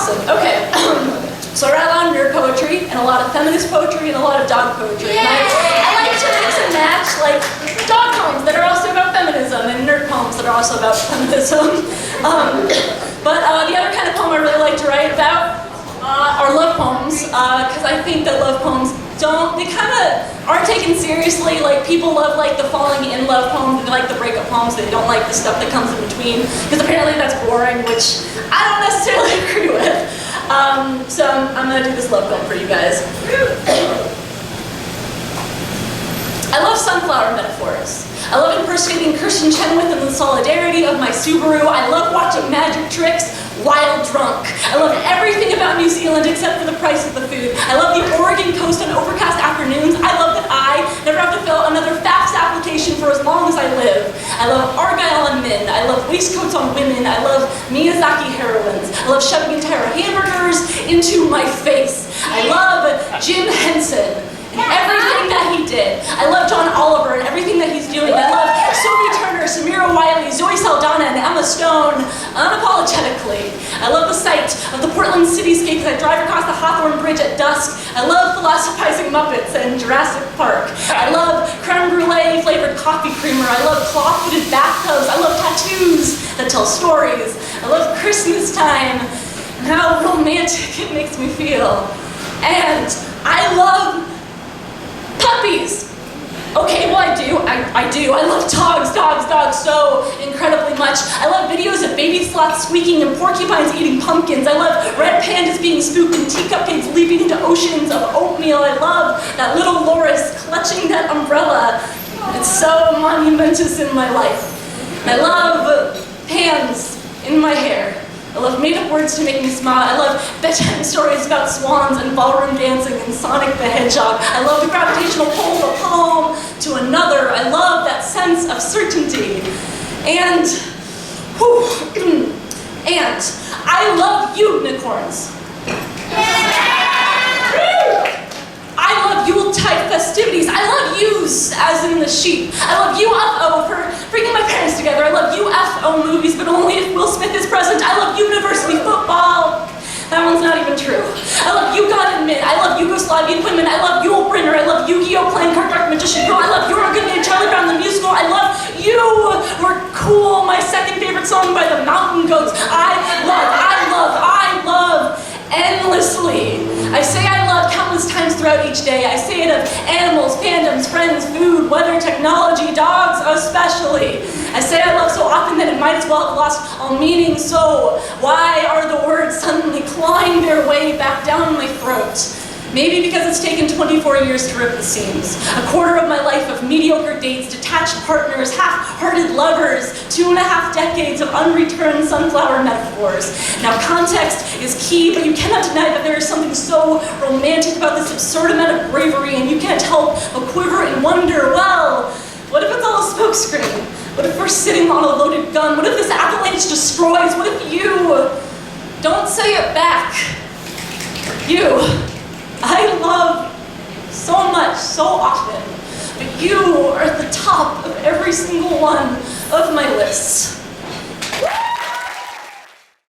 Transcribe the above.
Awesome. Okay. So I write a lot of nerd poetry and a lot of feminist poetry and a lot of dog poetry. And I like to mix and match like dog poems that are also about feminism and nerd poems that are also about feminism. But the other kind of poem I really like to write about are love poems, because I think that love poems they kind of aren't taken seriously. Like, people love like the falling in love poems, they like the breakup poems, they don't like the stuff that comes in between, because apparently that's boring, which I don't necessarily agree with. So I'm gonna do this love poem for you guys. I love sunflower metaphors. I love impersonating Christian Chenoweth in the solidarity of my Subaru. I love watching magic tricks while drunk. I love everything about New Zealand except for the price of the food. I love the Oregon coast on overcast afternoons. I love that I never have to fill another FAFSA application for as long as I live. I love Argyle on men. I love waistcoats on women. I love Miyazaki heroines. I love shoving entire hamburgers into my face. I love Jim Henson and everything that he did. I love John Oliver and everything that he's doing. I love Sophie Turner, Samira Wiley, Zoe Saldana, and Emma Stone unapologetically. I love the sight of the Portland cityscape as I drive across the Hawthorne Bridge at dusk. I love philosophizing Muppets and Jurassic Park. I love creme brulee flavored coffee creamer. I love cloth-footed bathtubs. I love tattoos that tell stories. I love Christmas time and how romantic it makes me feel. And I love puppies. Okay, well I do. I love dogs so incredibly much. I love videos of baby sloths squeaking and porcupines eating pumpkins. I love red pandas being spooked and teacup pigs leaping into oceans of oatmeal. I love that little Loris clutching that umbrella. It's so monumentous in my life. I love pans in my hair. I love made-up words to make me smile. I love bedtime stories about swans and ballroom dancing and Sonic the Hedgehog. I love the gravitational pull of a palm to another. I love that sense of certainty. And I love unicorns. I love Yuletide festivities. I love yous, as in the sheep. I love UFO for bringing my parents together. I love UFO movies, but only if Will Smith is present. I love university football. That one's not even true. I love Ugandan men. I love Yugoslavian women. I love Yul Brynner. I love Yu-Gi-Oh! Playing Card Dark Magician Girl. I love You're a Good Man, Charlie Brown the musical. I love You Were Cool, my second favorite song by the Mountain Goats. I love endlessly. I say I love countless times throughout each day. I say it of animals, fandoms, friends, food, weather, technology, dogs especially. I say I love so often that it might as well have lost all meaning. So why are the words suddenly clawing their way back down my throat? Maybe because it's taken 24 years to rip the seams. A quarter of my life of mediocre dates, detached partners, half-hearted lovers, 2.5 decades of unreturned sunflower metaphors. Now, context is key, but you cannot deny that there is something so romantic about this absurd amount of bravery, and you can't help but quiver and wonder, well, what if it's all a smokescreen? What if we're sitting on a loaded gun? What if this avalanche destroys? What if you don't say it back? You. I love so much, so often, but you are at the top of every single one of my lists.